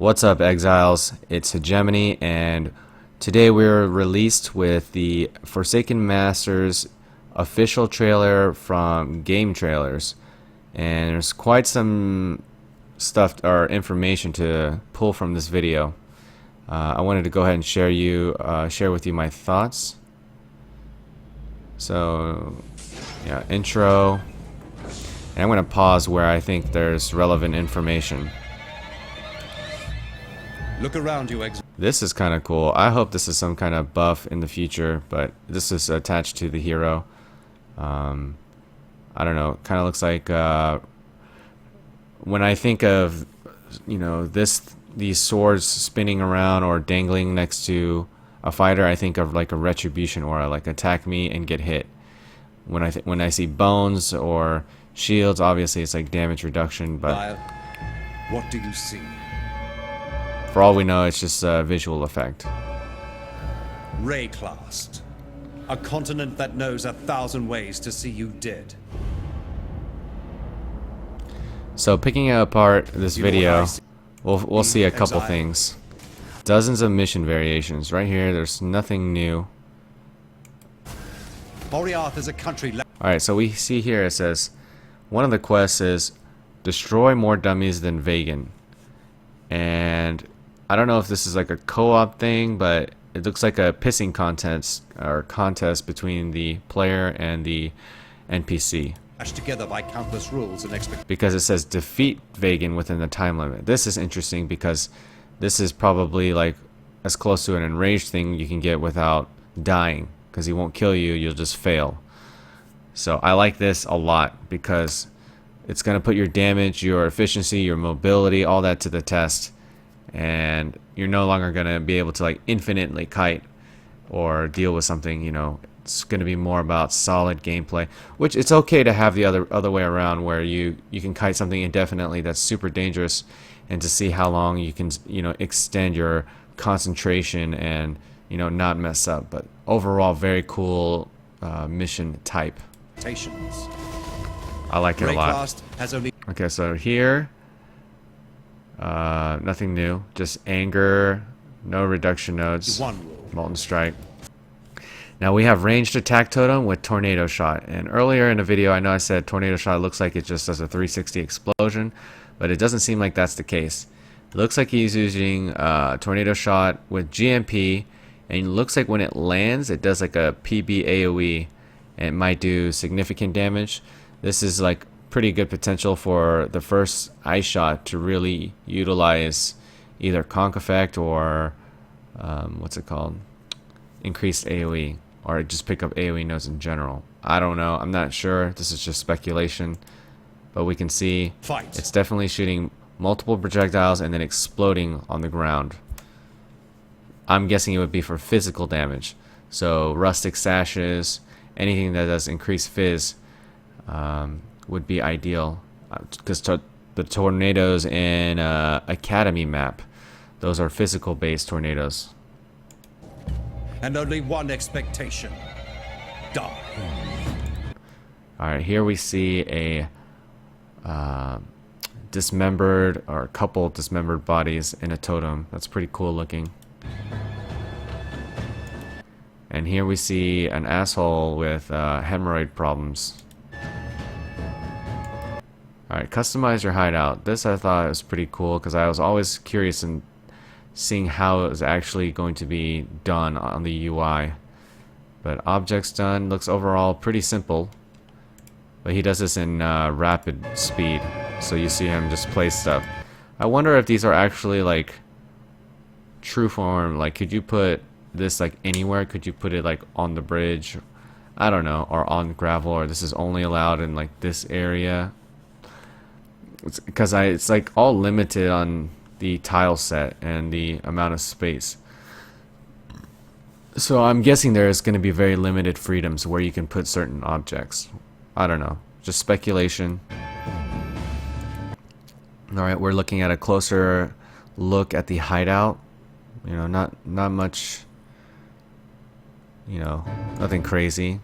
What's up, Exiles? It's Hegemony, and today we're released with the Forsaken Masters official trailer from Game Trailers. And there's quite some stuff or information to pull from this video. I wanted to go ahead and share with you my thoughts. So, yeah, intro. And I'm going to pause where I think there's relevant information. Look around you, Exile. This is kind of cool. I hope this is some kind of buff in the future, but this is attached to the hero. I don't know. Kind of looks like when I think of, these swords spinning around or dangling next to a fighter, I think of like a retribution aura, like attack me and get hit. When I see bones or shields, obviously it's like damage reduction, but what do you see? for all we know, it's just a visual effect. Rayclast, a continent that knows 1,000 ways to see you dead. So picking apart this video, we'll see a couple Exile. things. Dozens of mission variations. Right here, there's nothing new. Boreath is a country. Alright, so we see here it says, one of the quests is, destroy more dummies than Vegan. And I don't know if this is like a co-op thing, but it looks like a pissing contest between the player and the NPC. Together by countless rules and expectations. Because it says defeat Vegan within the time limit. This is interesting because this is probably like as close to an enraged thing you can get without dying, because he won't kill you, you'll just fail. So I like this a lot because it's going to put your damage, your efficiency, your mobility, all that to the test, and you're no longer going to be able to like infinitely kite or deal with something. It's going to be more about solid gameplay, which it's okay to have the other way around, where you can kite something indefinitely that's super dangerous, and to see how long you can extend your concentration and not mess up. But overall, very cool mission type. I like it a lot. Okay, so here, nothing new, just anger, no reduction nodes, molten strike. Now we have ranged attack totem with tornado shot, and earlier in the video I know I said tornado shot looks like it just does a 360 explosion, but it doesn't seem like that's the case. It looks like he's using tornado shot with GMP, and it looks like when it lands it does like a PB AoE, and it might do significant damage. This is like pretty good potential for the first ice shot to really utilize either conk effect or what's it called, increased AoE, or just pick up AoE nodes in general. I don't know, I'm not sure, this is just speculation, but we can see it's definitely shooting multiple projectiles and then exploding on the ground. I'm guessing it would be for physical damage, so rustic sashes, anything that does increased fizz would be ideal, because the tornadoes in Academy map, those are physical based tornadoes. And only one expectation: die. Alright, here we see a dismembered, or a couple dismembered bodies in a totem. That's pretty cool looking. And here we see an asshole with hemorrhoid problems. Alright, customize your hideout. This I thought was pretty cool because I was always curious in seeing how it was actually going to be done on the UI. But objects done looks overall pretty simple. But he does this in rapid speed, so you see him just place stuff. I wonder if these are actually like true form. Like, could you put this like anywhere? Could you put it like on the bridge? I don't know, or on gravel, or this is only allowed in like this area. Because it's like all limited on the tile set and the amount of space. So I'm guessing there is going to be very limited freedoms where you can put certain objects. I don't know, just speculation. Alright, we're looking at a closer look at the hideout. Not much, nothing crazy.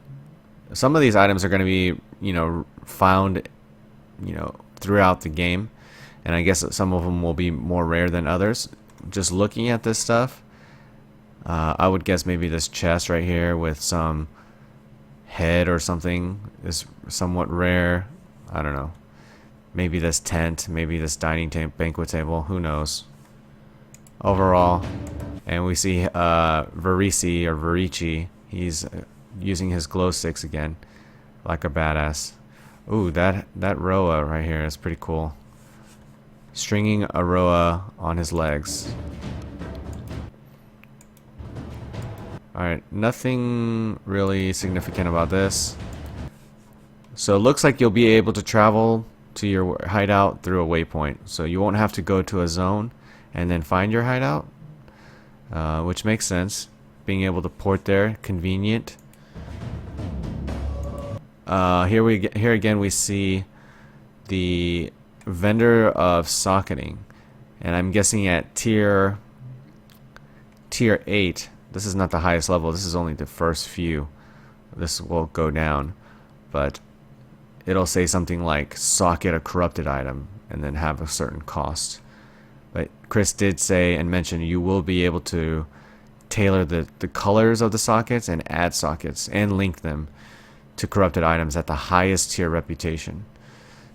Some of these items are going to be, found, throughout the game, and I guess some of them will be more rare than others. Just looking at this stuff, I would guess maybe this chest right here with some head or something is somewhat rare. I don't know. Maybe this tent, maybe this dining banquet table, who knows. Overall, and we see Varici or Varici, he's using his glow sticks again, like a badass. Ooh, that Roa right here is pretty cool. Stringing a Roa on his legs. Alright, nothing really significant about this. So it looks like you'll be able to travel to your hideout through a waypoint. So you won't have to go to a zone and then find your hideout, which makes sense. Being able to port there, convenient. Here again we see the vendor of socketing, and I'm guessing at tier 8. This is not the highest level. This is only the first few. This will go down, but it'll say something like socket a corrupted item and then have a certain cost. But Chris did say and mention you will be able to tailor the colors of the sockets and add sockets and link them to corrupted items at the highest tier reputation.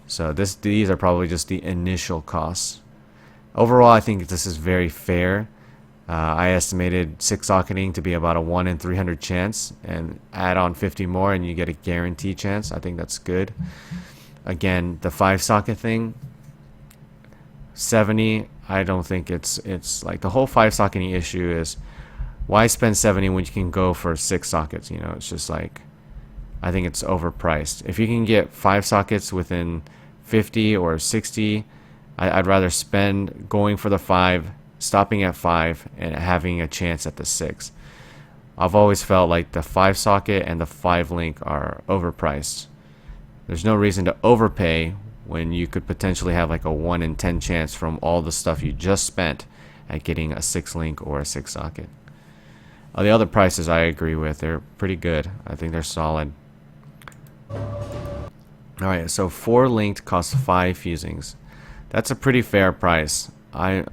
So these are probably just the initial costs. Overall, I think this is very fair. I estimated 6 socketing to be about a 1 in 300 chance, and add on 50 more and you get a guaranteed chance. I think that's good. Again, the 5 socket thing, 70, I don't think it's like the whole 5 socketing issue is why spend 70 when you can go for 6 sockets? You know, it's just like, I think it's overpriced. If you can get 5 sockets within 50 or 60, I'd rather spend going for the 5, stopping at 5, and having a chance at the 6. I've always felt like the 5 socket and the 5 link are overpriced. There's no reason to overpay when you could potentially have like a 1 in 10 chance from all the stuff you just spent at getting a 6 link or a 6 socket. The other prices I agree with. They're pretty good. I think they're solid. Alright, so 4 linked costs 5 fusings. That's a pretty fair price. I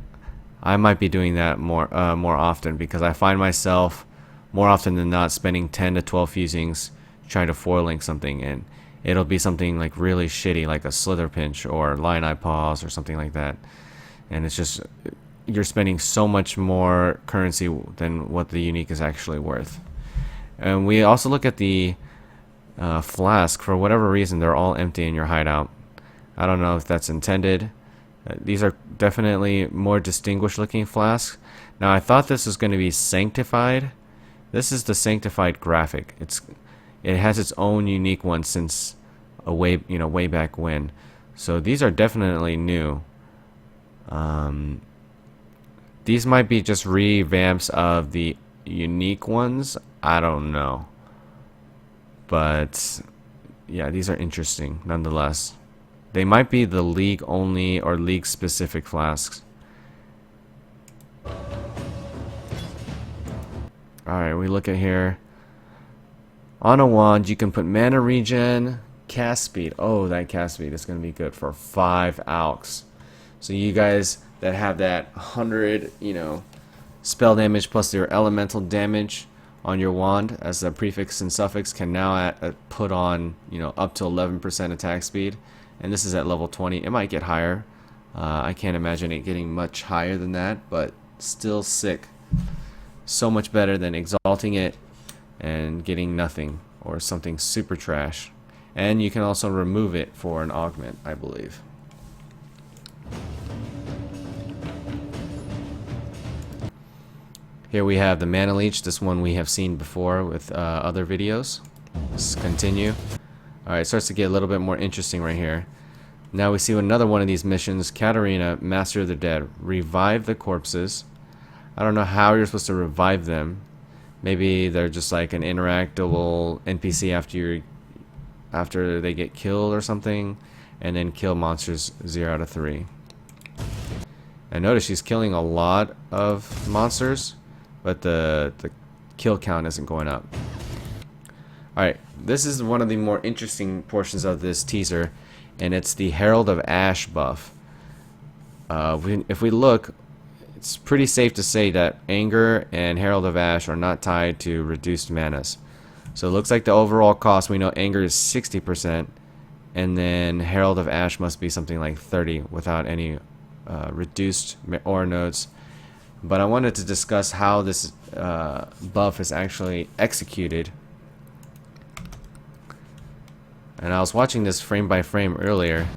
might be doing that more often, because I find myself more often than not spending 10 to 12 fusings trying to 4 link something, and it'll be something like really shitty, like a slither pinch or lion eye paws or something like that. And it's just, you're spending so much more currency than what the unique is actually worth. And we also look at the flask. For whatever reason, they're all empty in your hideout. I don't know if that's intended. These are definitely more distinguished looking flasks. Now I thought this was going to be sanctified. This is the sanctified graphic. It has its own unique one since way back when. So these are definitely new. These might be just revamps of the unique ones. I don't know. But yeah, these are interesting nonetheless. They might be the league only or league specific flasks. Alright, we look at here. On a wand, you can put mana regen, cast speed. Oh, that cast speed is going to be good for 5 alks. So you guys that have that 100, spell damage plus your elemental damage on your wand as a prefix and suffix can now put on, up to 11% attack speed. And this is at level 20. It might get higher. I can't imagine it getting much higher than that, but still sick. So much better than exalting it and getting nothing or something super trash. And you can also remove it for an augment, I believe. Here we have the Mana Leech. This one we have seen before with other videos. Let's continue. Alright, it starts to get a little bit more interesting right here. Now we see another one of these missions. Katarina, Master of the Dead. Revive the corpses. I don't know how you're supposed to revive them. Maybe they're just like an interactable NPC after they get killed or something. And then kill monsters 0 out of 3. And notice she's killing a lot of monsters, but the kill count isn't going up. Alright, this is one of the more interesting portions of this teaser, and it's the Herald of Ash buff. if we look, it's pretty safe to say that Anger and Herald of Ash are not tied to reduced manas. So it looks like the overall cost, we know Anger is 60%, and then Herald of Ash must be something like 30 without any reduced aura nodes. But I wanted to discuss how this buff is actually executed. And I was watching this frame by frame earlier.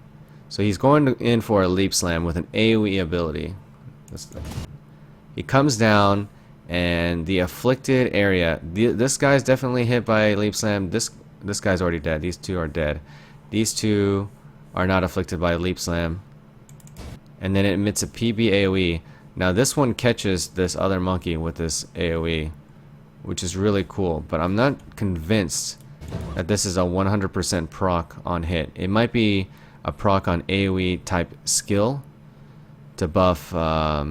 So he's going in for a leap slam with an AoE ability. He comes down, and the afflicted area. This guy's definitely hit by leap slam. This guy's already dead. These two are dead. These two are not afflicted by leap slam. And then it emits a PB AoE. Now this one catches this other monkey with this AoE, which is really cool. But I'm not convinced that this is a 100% proc on hit. It might be a proc on AoE type skill to buff, I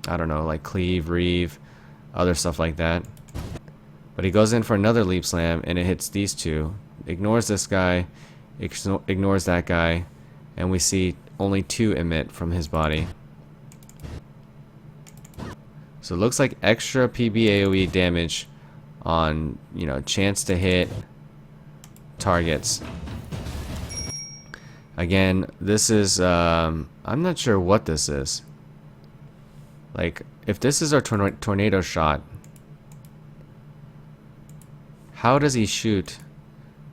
don't know, like cleave, reave, other stuff like that. But he goes in for another leap slam, and it hits these two. Ignores this guy, ignores that guy, and we see only 2 emit from his body. So it looks like extra PB AoE damage on, you know, chance to hit targets. Again, this is, I'm not sure what this is. Like, if this is our tornado shot, how does he shoot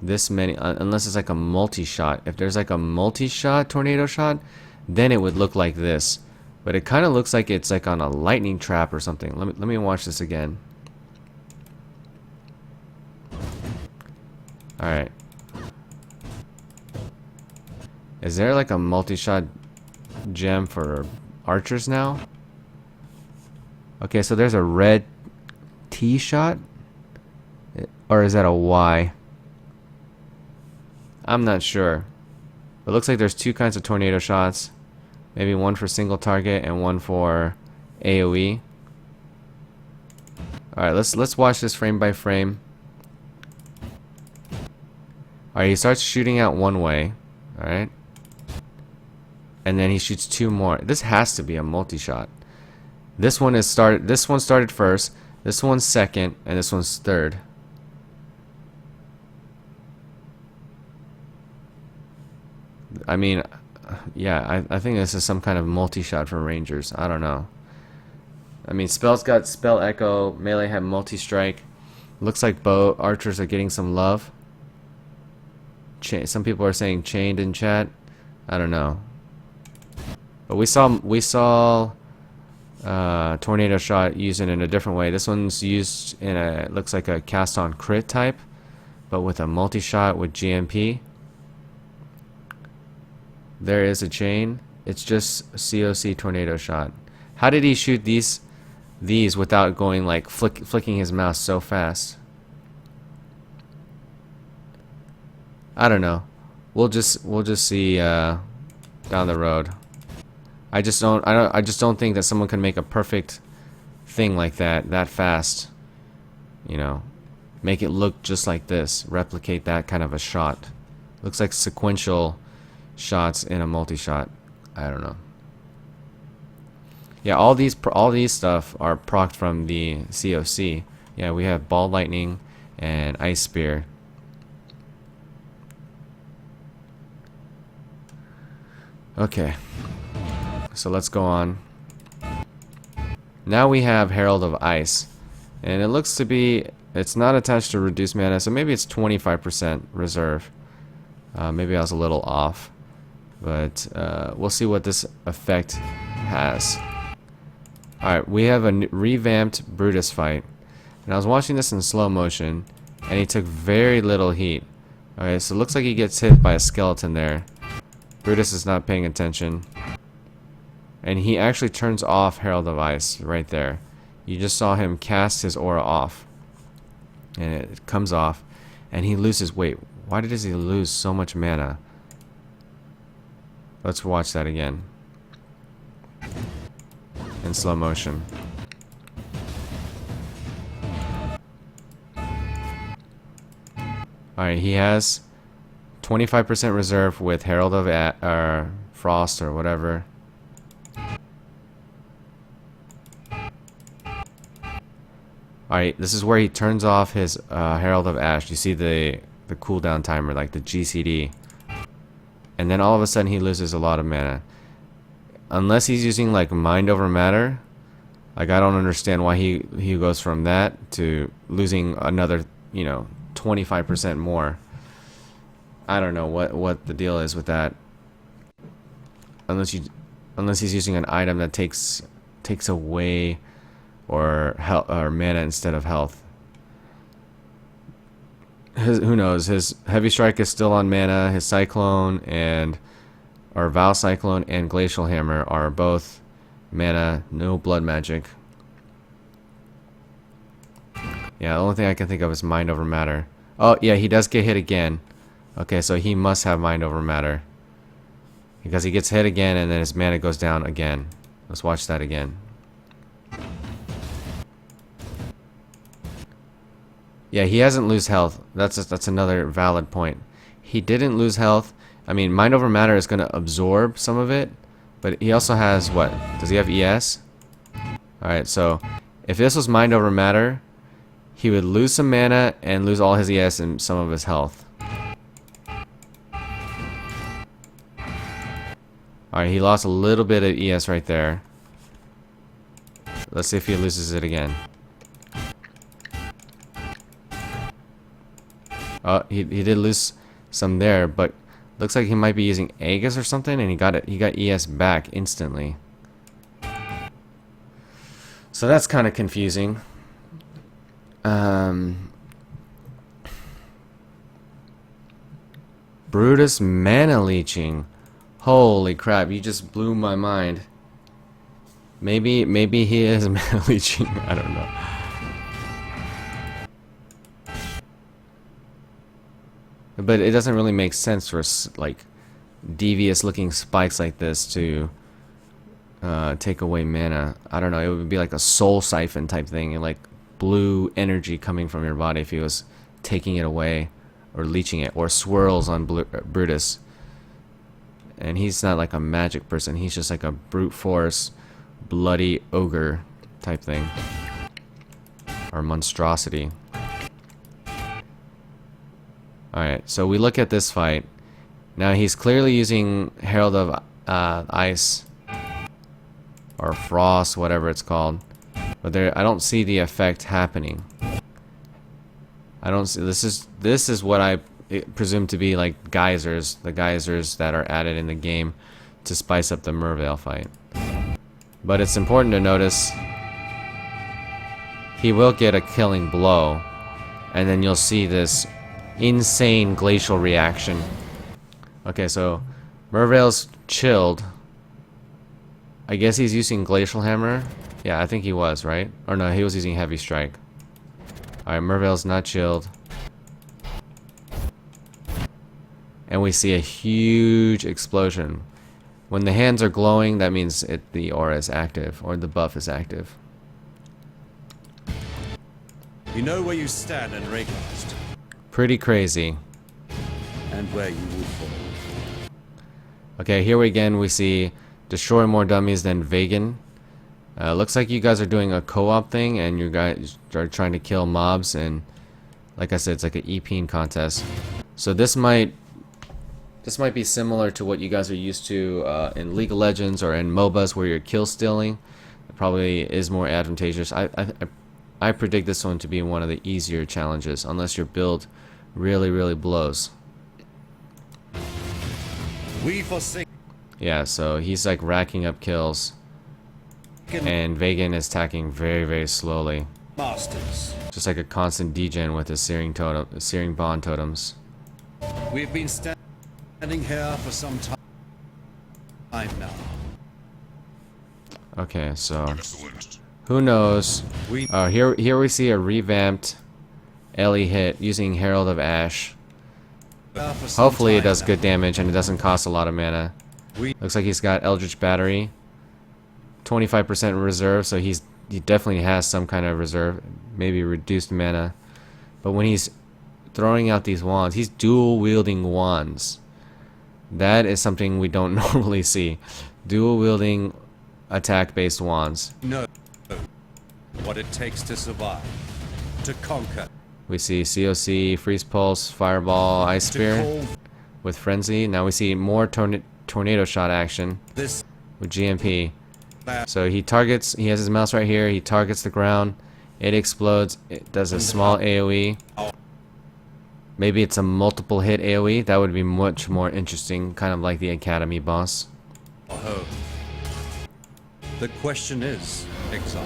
this many, unless it's like a multi-shot? If there's like a multi-shot tornado shot, then it would look like this. But it kind of looks like it's like on a lightning trap or something. Let me watch this again. Alright. Is there like a multi-shot gem for archers now? Okay, so there's a red T shot? Or is that a Y? I'm not sure. It looks like there's 2 kinds of tornado shots. Maybe one for single target and one for AoE. Alright, let's watch this frame by frame. Alright, he starts shooting out one way. Alright. And then he shoots 2 more. This has to be a multi-shot. This one started first, this one's second, and this one's third. I mean, yeah, I think this is some kind of multi-shot for Rangers. I don't know. I mean, Spell's got Spell Echo, Melee had multi-strike. Looks like bow archers are getting some love. Some people are saying chained in chat. I don't know. But we saw tornado shot used in a different way. This one's used in a, looks like a cast on crit type, but with a multi-shot with GMP. There is a chain. It's just COC tornado shot. How did he shoot these without going like flicking his mouse so fast? I don't know. We'll just see down the road. I just don't think that someone can make a perfect thing like that fast. You know, make it look just like this, replicate that kind of a shot. Looks like sequential shots in a multi-shot. I don't know. Yeah, all these stuff are procced from the COC. Yeah, we have Ball Lightning and Ice Spear. Okay. So let's go on. Now we have Herald of Ice, and it looks to be, it's not attached to reduced mana, so maybe it's 25% reserve. Maybe I was a little off, but we'll see what this effect has. Alright, we have a revamped Brutus fight, and I was watching this in slow motion, and he took very little heat. Okay, so it looks like he gets hit by a skeleton there. Brutus is not paying attention. And he actually turns off Herald of Ice right there. You just saw him cast his aura off. And it comes off. And he loses. Wait, why does he lose so much mana? Let's watch that again. In slow motion. Alright, he has 25% reserve with Herald of Frost or whatever. Alright, this is where he turns off his Herald of Ash. You see the cooldown timer, like the GCD. And then all of a sudden he loses a lot of mana. Unless he's using like mind over matter, like I don't understand why he goes from that to losing another, 25% more. I don't know what the deal is with that. Unless he's using an item that takes away or mana instead of health. Who knows? His Heavy Strike is still on mana. His Cyclone or Vow Cyclone and Glacial Hammer are both mana, no blood magic. Yeah, the only thing I can think of is Mind Over Matter. Oh, yeah, he does get hit again. Okay, so he must have Mind Over Matter. Because he gets hit again and then his mana goes down again. Let's watch that again. Yeah, he hasn't lose health. That's another valid point. He didn't lose health. I mean, Mind Over Matter is going to absorb some of it, but he also has what? Does he have ES? Alright, so if this was Mind Over Matter, he would lose some mana and lose all his ES and some of his health. Alright, he lost a little bit of ES right there. Let's see if he loses it again. Oh, he did lose some there, but looks like he might be using Aegis or something, and he got ES back instantly. So that's kind of confusing. Brutus mana leeching. Holy crap, you just blew my mind. Maybe he is mana leeching. I don't know. But it doesn't really make sense for like devious looking spikes like this to take away mana. I don't know, it would be like a soul siphon type thing, and like blue energy coming from your body if he was taking it away or leeching it, or swirls on Brutus. And he's not like a magic person, he's just like a brute force bloody ogre type thing, or monstrosity. Alright, so we look at this fight. Now he's clearly using Herald of Ice or Frost, whatever it's called. But I don't see the effect happening. I don't see. This is what I presume to be like geysers, the geysers that are added in the game to spice up the Merveil fight. But it's important to notice he will get a killing blow, and then you'll see this insane glacial reaction. Okay, so Merveil's chilled. I guess he's using Glacial Hammer. Yeah, I think he was, right? Or no, he was using Heavy Strike. Alright, Merveil's not chilled. And we see a huge explosion. When the hands are glowing, that means the aura is active, or the buff is active. You know where you stand in Raycast. Pretty crazy. And where you will fall. Okay, here again we see destroy more dummies than Vegan. Looks like you guys are doing a co-op thing, and you guys are trying to kill mobs, and like I said, it's like an EPing contest. So this might be similar to what you guys are used to in League of Legends or in MOBAs, where you're kill stealing. It probably is more advantageous. I predict this one to be one of the easier challenges, unless your build really blows. We forsake. Yeah, so he's like racking up kills, and Vegan is attacking very slowly. Masters. Just like a constant degen with his searing bond totems. We've been standing here for some time now. Okay, so who knows? Here we see a revamped Ellie hit using Herald of Ash. Hopefully it does good damage and it doesn't cost a lot of mana. Looks like he's got Eldritch Battery, 25% reserve, so he definitely has some kind of reserve, maybe reduced mana. But when he's throwing out these wands, he's dual wielding wands. That is something we don't normally see. Dual wielding attack based wands. Know what it takes to survive. to conquer. We see COC, Freeze Pulse, Fireball, Ice Spear with Frenzy. Now we see more Tornado Shot action This with GMP. So he targets, he has his mouse right here, he targets the ground, it explodes, it does a small AoE. Maybe it's a multiple hit AoE, that would be much more interesting, kind of like the Academy boss. Oh. The question is, Exile,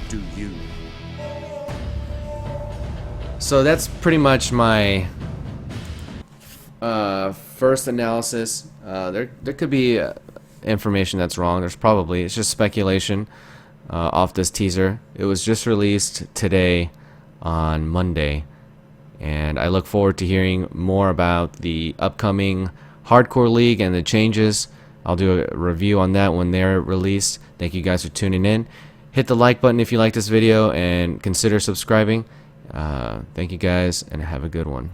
do you? So that's pretty much my first analysis. There could be information that's wrong. There's probably, it's just speculation off this teaser. It was just released today on Monday, and I look forward to hearing more about the upcoming Hardcore League and the changes. I'll do a review on that when they're released. Thank you guys for tuning in. Hit the like button if you like this video and consider subscribing. Thank you guys and have a good one.